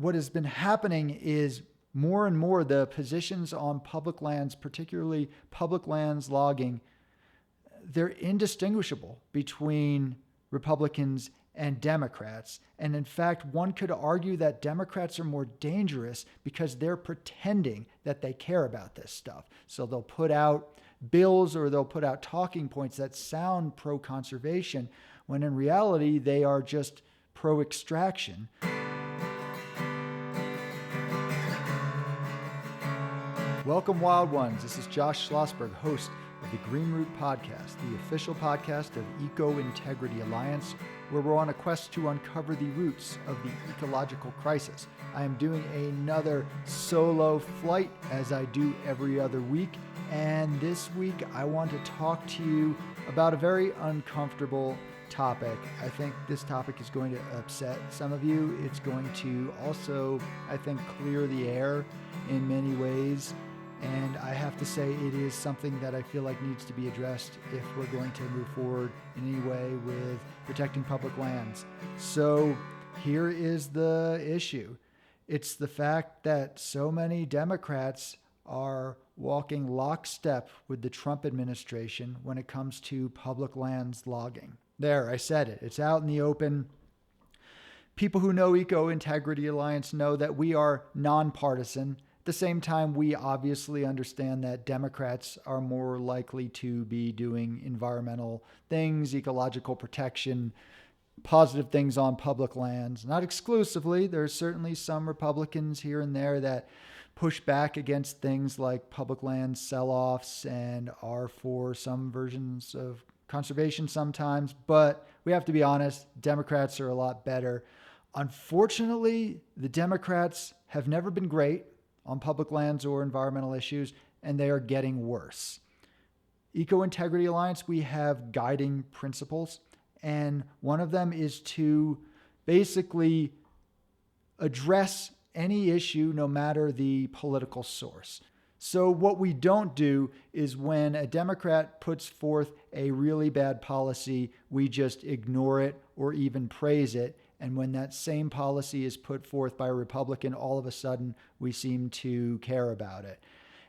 what has been happening is more and more the positions on public lands, particularly public lands logging, they're indistinguishable between Republicans and Democrats. And in fact, one could argue that Democrats are more dangerous because they're pretending that they care about this stuff. So they'll put out bills or they'll put out talking points that sound pro-conservation, when in reality, they are just pro-extraction. Welcome, Wild Ones. This is Josh Schlossberg, host of the Green Root Podcast, the official podcast of Eco Integrity Alliance, where we're on a quest to uncover the roots of the ecological crisis. I am doing another solo flight, as I do every other week, and this week I want to talk to you about a very uncomfortable topic. I think this topic is going to upset some of you. It's going to also, I think, clear the air in many ways. And I have to say it is something that I feel like needs to be addressed if we're going to move forward in any way with protecting public lands. So here is the issue. It's the fact that so many Democrats are walking lockstep with the Trump administration when it comes to public lands logging. There, I said it. It's out in the open. People who know Eco Integrity Alliance know that we are nonpartisan. At the same time, we obviously understand that Democrats are more likely to be doing environmental things, ecological protection, positive things on public lands. Not exclusively. There's certainly some Republicans here and there that push back against things like public land sell-offs and are for some versions of conservation sometimes. But we have to be honest, Democrats are a lot better. Unfortunately, the Democrats have never been great on public lands or environmental issues, and they are getting worse. Eco Integrity Alliance, we have guiding principles, and one of them is to basically address any issue, no matter the political source. So what we don't do is when a Democrat puts forth a really bad policy, we just ignore it or even praise it. And when that same policy is put forth by a Republican, all of a sudden we seem to care about it.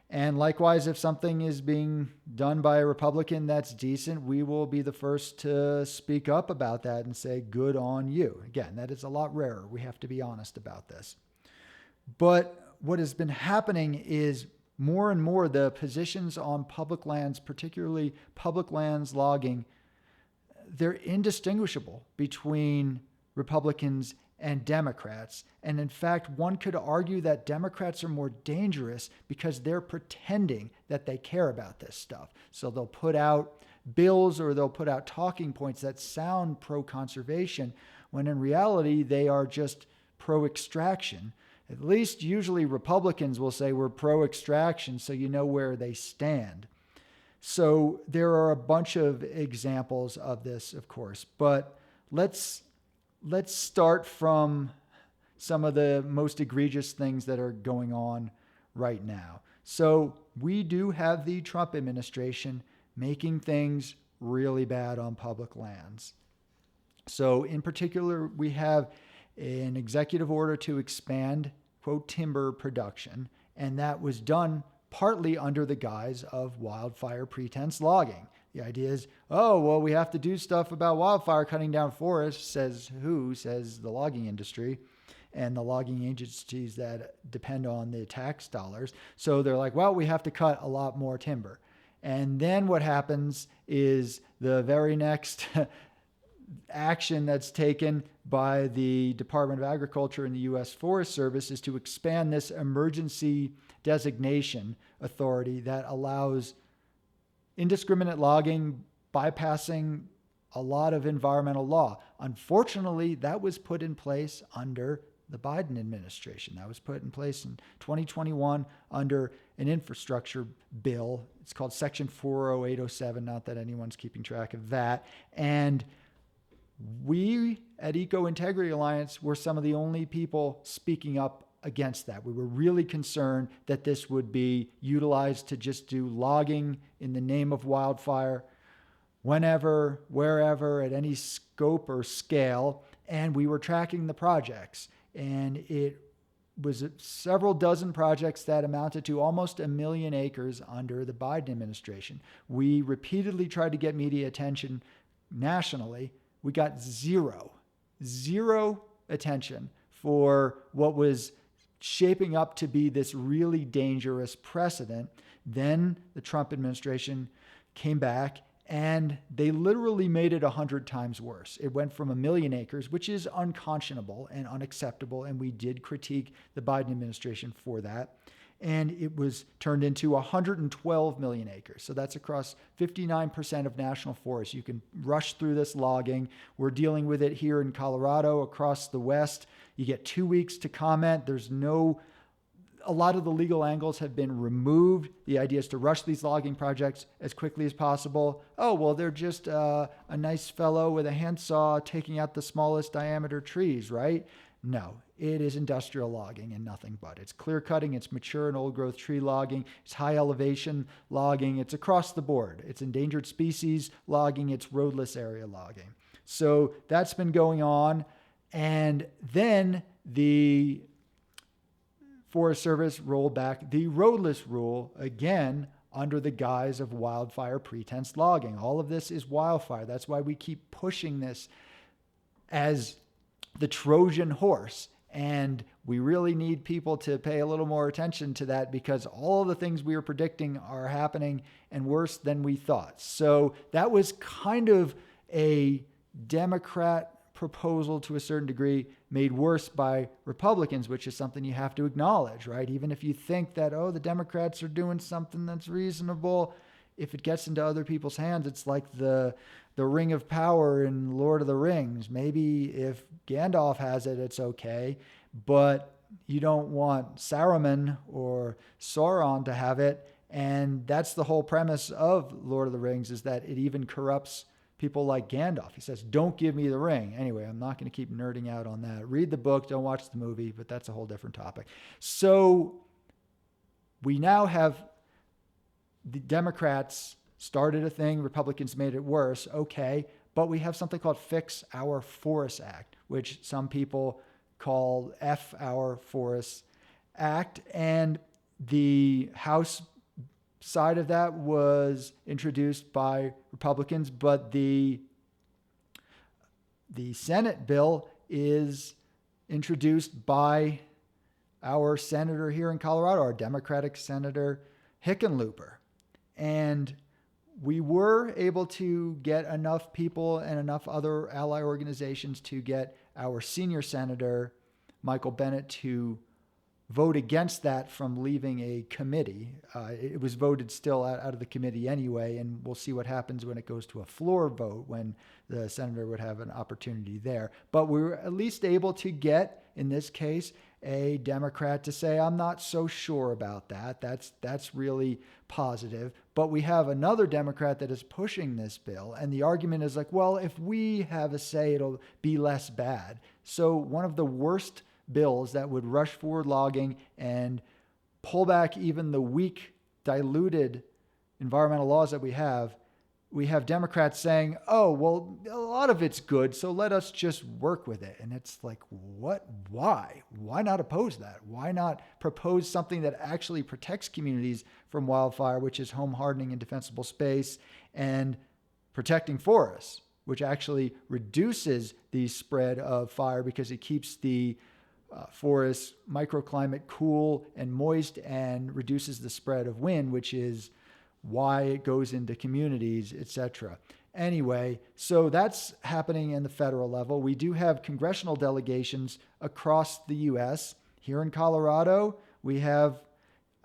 And likewise, if something is being done by a Republican that's decent, we will be the first to speak up about that and say, good on you. Again, that is a lot rarer. We have to be honest about this. But what has been happening is more and more the positions on public lands, particularly public lands logging, they're indistinguishable between Republicans and Democrats. And in fact, one could argue that Democrats are more dangerous because they're pretending that they care about this stuff. So they'll put out bills or they'll put out talking points that sound pro-conservation, when in reality, they are just pro-extraction. At least usually Republicans will say we're pro-extraction, so you know where they stand. So there are a bunch of examples of this, of course, but let's start from some of the most egregious things that are going on right now. So we do have the Trump administration making things really bad on public lands. So in particular, we have an executive order to expand, quote, timber production, and that was done partly under the guise of wildfire pretense logging. The idea is, oh, well, we have to do stuff about wildfire cutting down forests, says who? Says the logging industry and the logging agencies that depend on the tax dollars. So they're like, well, we have to cut a lot more timber. And then what happens is the very next action that's taken by the Department of Agriculture and the U.S. Forest Service is to expand this emergency designation authority that allows indiscriminate logging, bypassing a lot of environmental law. Unfortunately, that was put in place under the Biden administration. That was put in place in 2021 under an infrastructure bill. It's called Section 40807, not that anyone's keeping track of that. And we at Eco Integrity Alliance were some of the only people speaking up against that. We were really concerned that this would be utilized to just do logging in the name of wildfire whenever, wherever, at any scope or scale. And we were tracking the projects. And it was several dozen projects that amounted to almost 1 million acres under the Biden administration. We repeatedly tried to get media attention nationally. We got zero attention for what was shaping up to be this really dangerous precedent. Then the Trump administration came back and they literally made it 100 times worse. It went from 1 million acres, which is unconscionable and unacceptable, and we did critique the Biden administration for that. And it was turned into 112 million acres. So that's across 59% of national forests. You can rush through this logging. We're dealing with it here in Colorado, across the West. You get 2 weeks to comment. A lot of the legal angles have been removed. The idea is to rush these logging projects as quickly as possible. Oh, well, they're just a nice fellow with a handsaw taking out the smallest diameter trees, right? No, it is industrial logging and nothing but. It's clear cutting, it's mature and old growth tree logging, it's high elevation logging, it's across the board. It's endangered species logging, it's roadless area logging. So that's been going on. And then the Forest Service rolled back the Roadless Rule again under the guise of wildfire pretense logging. All of this is wildfire. That's why we keep pushing this as the Trojan horse. And we really need people to pay a little more attention to that because all of the things we were predicting are happening and worse than we thought. So that was kind of a Democrat proposal to a certain degree made worse by Republicans, which is something you have to acknowledge, right? Even if you think that, oh, the Democrats are doing something that's reasonable, if it gets into other people's hands, it's like the ring of power in Lord of the Rings. Maybe if Gandalf has it, it's okay, but you don't want Saruman or Sauron to have it. And that's the whole premise of Lord of the Rings, is that it even corrupts people like Gandalf. He says, don't give me the ring. Anyway, I'm not going to keep nerding out on that. Read the book, don't watch the movie, but that's a whole different topic. So we now have the Democrats started a thing, Republicans made it worse, okay, but we have something called Fix Our Forests Act, which some people call F Our Forests Act, and the House side of that was introduced by Republicans, but the Senate bill is introduced by our senator here in Colorado, our Democratic Senator Hickenlooper. And we were able to get enough people and enough other ally organizations to get our senior senator, Michael Bennet, to vote against that from leaving a committee. It was voted still out of the committee anyway, and we'll see what happens when it goes to a floor vote, when the senator would have an opportunity there. But we were at least able to get, in this case, a Democrat to say, I'm not so sure about that. That's really positive. But we have another Democrat that is pushing this bill. And the argument is like, well, if we have a say, it'll be less bad. So one of the worst bills that would rush forward logging and pull back even the weak, diluted environmental laws that we have Democrats saying, oh, well, a lot of it's good, so let us just work with it. And it's like, what? Why? Why not oppose that? Why not propose something that actually protects communities from wildfire, which is home hardening and defensible space, and protecting forests, which actually reduces the spread of fire because it keeps the forest microclimate cool and moist and reduces the spread of wind, which is why it goes into communities, etc. Anyway, so that's happening in the federal level. We do have congressional delegations across the U.S. Here in Colorado, we have,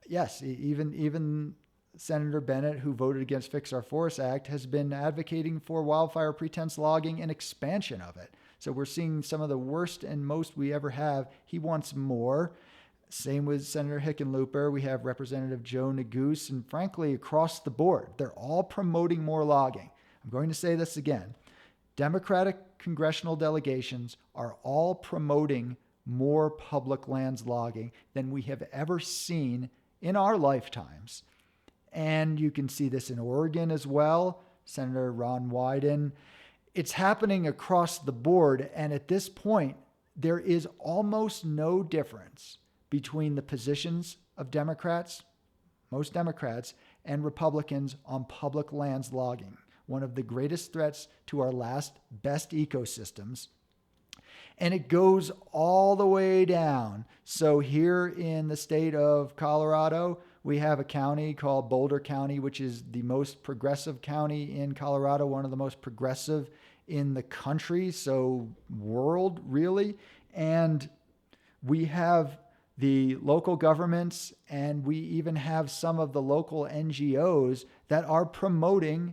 yes, even Senator Bennet, who voted against Fix Our Forests Act, has been advocating for wildfire pretense logging and expansion of it. So we're seeing some of the worst and most we ever have. He wants more. Same with Senator Hickenlooper. We have Representative Joe Neguse, and frankly, across the board, they're all promoting more logging. I'm going to say this again. Democratic congressional delegations are all promoting more public lands logging than we have ever seen in our lifetimes. And you can see this in Oregon as well. Senator Ron Wyden. It's happening across the board. And at this point, there is almost no difference between the positions of Democrats, most Democrats, and Republicans on public lands logging, one of the greatest threats to our best ecosystems. And it goes all the way down. So here in the state of Colorado, we have a county called Boulder County, which is the most progressive county in Colorado, one of the most progressive in the country, so world, really. And we have the local governments, and we even have some of the local NGOs that are promoting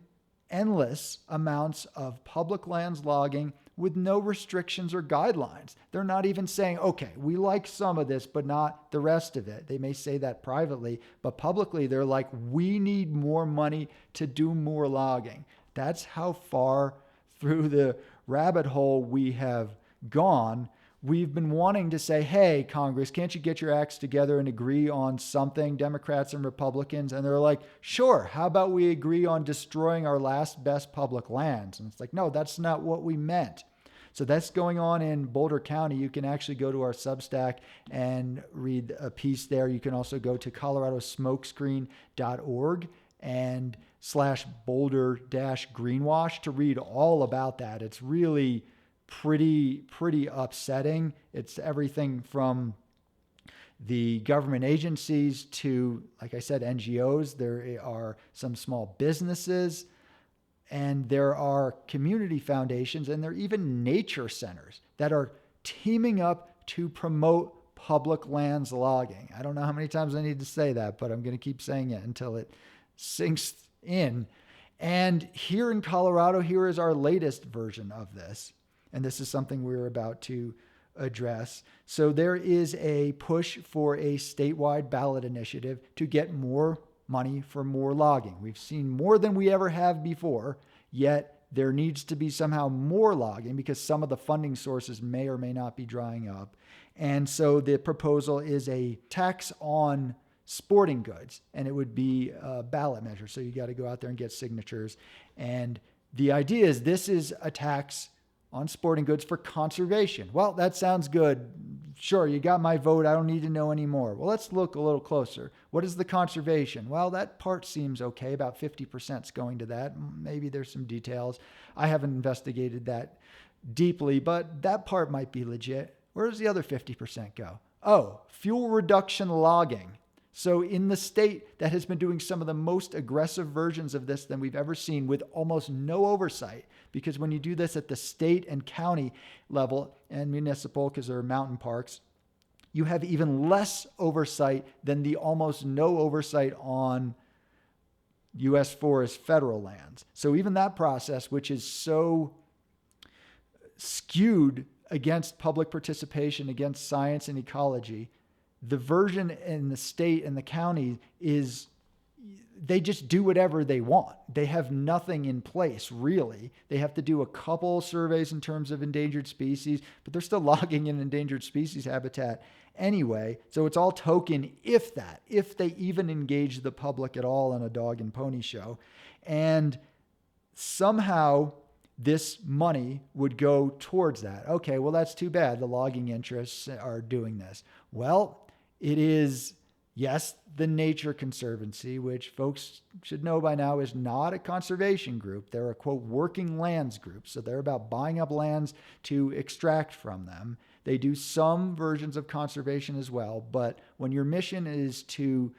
endless amounts of public lands logging with no restrictions or guidelines. They're not even saying, okay, we like some of this, but not the rest of it. They may say that privately, but publicly they're like, we need more money to do more logging. That's how far through the rabbit hole we have gone. We've been wanting to say, hey, Congress, can't you get your acts together and agree on something, Democrats and Republicans? And they're like, sure, how about we agree on destroying our last best public lands? And it's like, no, that's not what we meant. So that's going on in Boulder County. You can actually go to our Substack and read a piece there. You can also go to coloradosmokescreen.org and /Boulder-Greenwash to read all about that. It's really pretty upsetting. It's everything from the government agencies to, like I said, NGOs. There are some small businesses, and there are community foundations, and there are even nature centers that are teaming up to promote public lands logging. I don't know how many times I need to say that, but I'm going to keep saying it until it sinks in. And here in Colorado, here is our latest version of this. And this is something we're about to address. So there is a push for a statewide ballot initiative to get more money for more logging. We've seen more than we ever have before, yet there needs to be somehow more logging because some of the funding sources may or may not be drying up. And so the proposal is a tax on sporting goods, and it would be a ballot measure. So you got to go out there and get signatures. And the idea is this is a tax on sporting goods for conservation. Well, that sounds good. Sure, you got my vote. I don't need to know anymore. Well, let's look a little closer. What is the conservation? Well, that part seems okay. About 50% is going to that. Maybe there's some details. I haven't investigated that deeply, but that part might be legit. Where does the other 50% go? Oh, fuel reduction logging. So in the state that has been doing some of the most aggressive versions of this than we've ever seen with almost no oversight, because when you do this at the state and county level and municipal, because there are mountain parks, you have even less oversight than the almost no oversight on U.S. forest federal lands. So even that process, which is so skewed against public participation, against science and ecology, the version in the state and the county is they just do whatever they want. They have nothing in place, really. They have to do a couple surveys in terms of endangered species, but they're still logging in endangered species habitat anyway. So it's all token, if they even engage the public at all in a dog and pony show. And somehow this money would go towards that. Okay, well, that's too bad. The logging interests are doing this. Well, it is, yes, the Nature Conservancy, which folks should know by now is not a conservation group. They're a, quote, working lands group. So they're about buying up lands to extract from them. They do some versions of conservation as well. But when your mission is to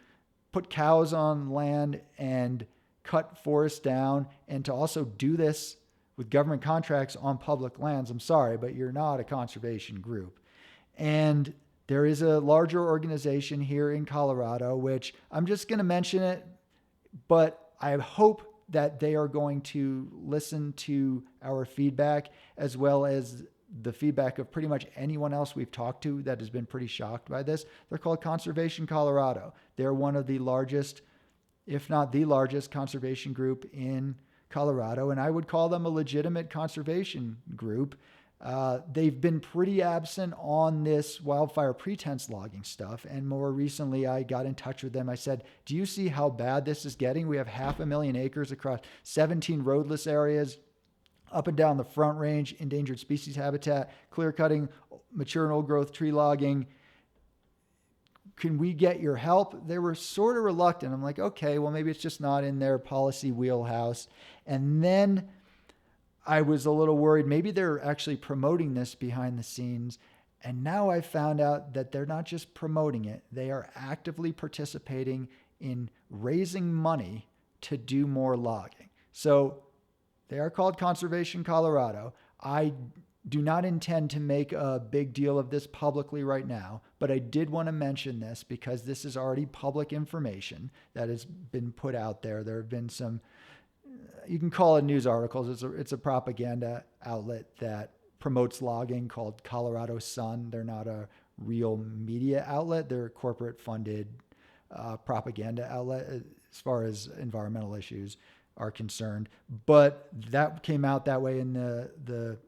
put cows on land and cut forests down and to also do this with government contracts on public lands, I'm sorry, but you're not a conservation group. And there is a larger organization here in Colorado, which I'm just going to mention it, but I hope that they are going to listen to our feedback as well as the feedback of pretty much anyone else we've talked to that has been pretty shocked by this. They're called Conservation Colorado. They're one of the largest, if not the largest, conservation group in Colorado, and I would call them a legitimate conservation group. They've been pretty absent on this wildfire pretense logging stuff. And more recently, I got in touch with them. I said, do you see how bad this is getting? We have 500,000 acres across 17 roadless areas, up and down the Front Range, endangered species habitat, clear cutting, mature and old growth tree logging, can we get your help? They were sort of reluctant. I'm like, okay, well, maybe it's just not in their policy wheelhouse. And then I was a little worried. Maybe they're actually promoting this behind the scenes. And now I found out that they're not just promoting it. They are actively participating in raising money to do more logging. So they are called Conservation Colorado. I do not intend to make a big deal of this publicly right now, but I did want to mention this because this is already public information that has been put out there. There have been some, you can call it news articles. It's a propaganda outlet that promotes logging called Colorado Sun. They're not a real media outlet. They're a corporate funded propaganda outlet as far as environmental issues are concerned. But that came out that way in the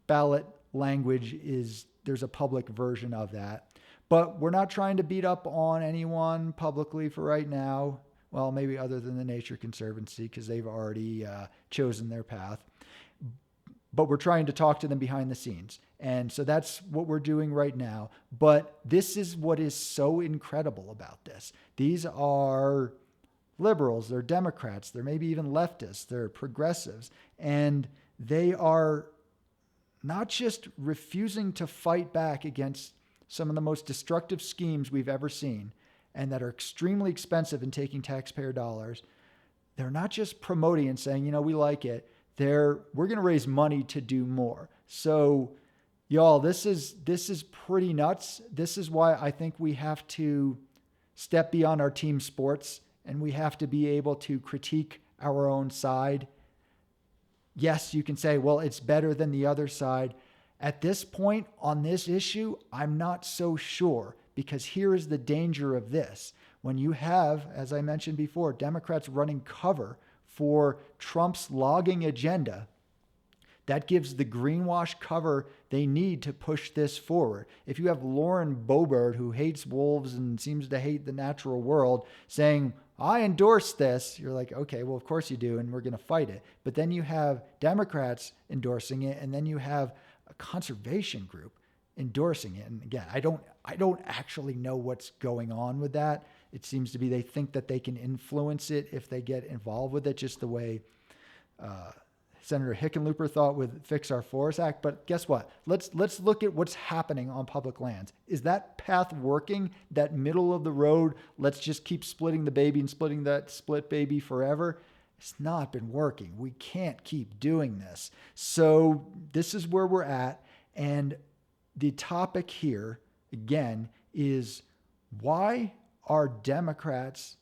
ballot language is there's a public version of that. But we're not trying to beat up on anyone publicly for right now. Well, maybe other than the Nature Conservancy because they've already chosen their path. But we're trying to talk to them behind the scenes. And so that's what we're doing right now. But this is what is so incredible about this. These are liberals, they're Democrats, they're maybe even leftists, they're progressives. And they are not just refusing to fight back against some of the most destructive schemes we've ever seen and that are extremely expensive and taking taxpayer dollars. They're not just promoting and saying, we like it. We're going to raise money to do more. So y'all, this is pretty nuts. This is why I think we have to step beyond our team sports and we have to be able to critique our own side. Yes, you can say, well, it's better than the other side. At this point on this issue, I'm not so sure because here is the danger of this. When you have, as I mentioned before, Democrats running cover for Trump's logging agenda, that gives the greenwash cover they need to push this forward. If you have Lauren Boebert, who hates wolves and seems to hate the natural world, saying, I endorse this, you're like, okay, well, of course you do, and we're going to fight it. But then you have Democrats endorsing it, and then you have a conservation group endorsing it. And again, I don't actually know what's going on with that. It seems to be they think that they can influence it if they get involved with it, just the way Senator Hickenlooper thought with Fix Our Forest Act. But guess what? Let's look at what's happening on public lands. Is that path working? That middle of the road, let's just keep splitting the baby and splitting that split baby forever? It's not been working. We can't keep doing this. So this is where we're at. And the topic here, again, is why are Democrats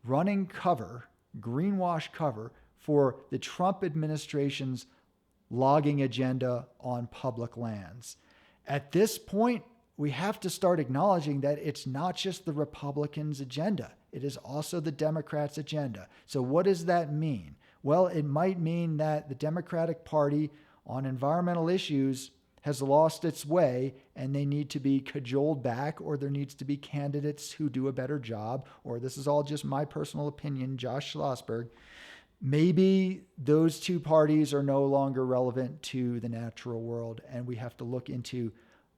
running cover, greenwash cover, for the Trump administration's logging agenda on public lands? At this point, we have to start acknowledging that it's not just the Republicans' agenda. It is also the Democrats' agenda. So what does that mean? Well, it might mean that the Democratic Party on environmental issues has lost its way and they need to be cajoled back, or there needs to be candidates who do a better job, or this is all just my personal opinion, Josh Schlossberg. Maybe those two parties are no longer relevant to the natural world and we have to look into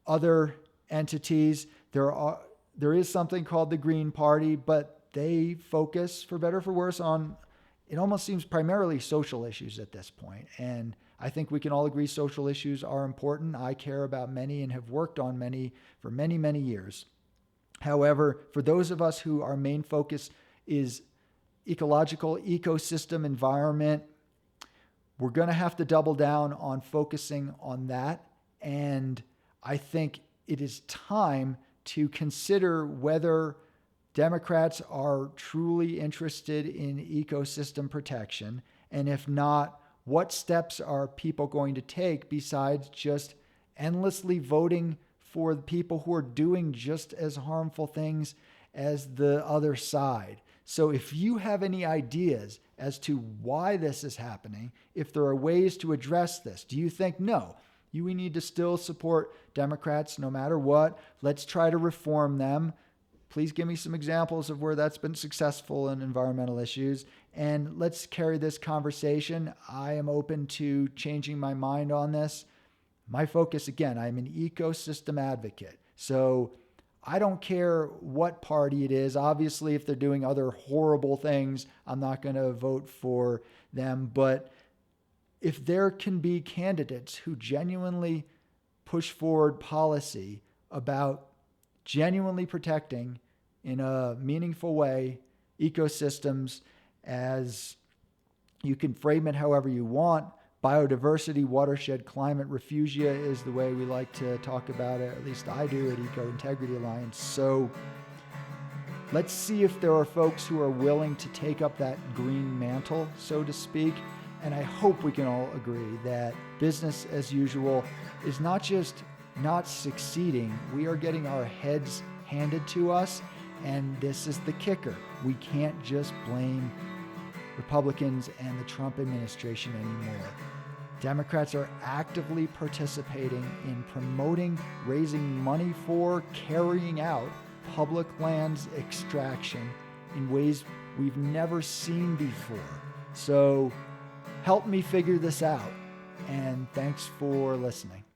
other entities. There is something called the Green Party, but they focus, for better or for worse, on, it almost seems, primarily social issues at this point. And I think we can all agree social issues are important. I care about many and have worked on many for many, many years. However, for those of us who our main focus is ecological, ecosystem, environment, we're going to have to double down on focusing on that. And I think it is time to consider whether Democrats are truly interested in ecosystem protection. And if not, what steps are people going to take besides just endlessly voting for the people who are doing just as harmful things as the other side? So if you have any ideas as to why this is happening, if there are ways to address this, do you think, no, we need to still support Democrats no matter what? Let's try to reform them. Please give me some examples of where that's been successful in environmental issues. And let's carry this conversation. I am open to changing my mind on this. My focus, again, I'm an ecosystem advocate. So I don't care what party it is. Obviously, if they're doing other horrible things, I'm not going to vote for them. But if there can be candidates who genuinely push forward policy about genuinely protecting in a meaningful way ecosystems, as you can frame it however you want, biodiversity, watershed, climate, refugia is the way we like to talk about it. At least I do at Eco Integrity Alliance. So let's see if there are folks who are willing to take up that green mantle, so to speak. And I hope we can all agree that business as usual is not just not succeeding. We are getting our heads handed to us. And this is the kicker. We can't just blame Republicans and the Trump administration anymore. Democrats are actively participating in promoting, raising money for, carrying out public lands extraction in ways we've never seen before. So help me figure this out. And thanks for listening.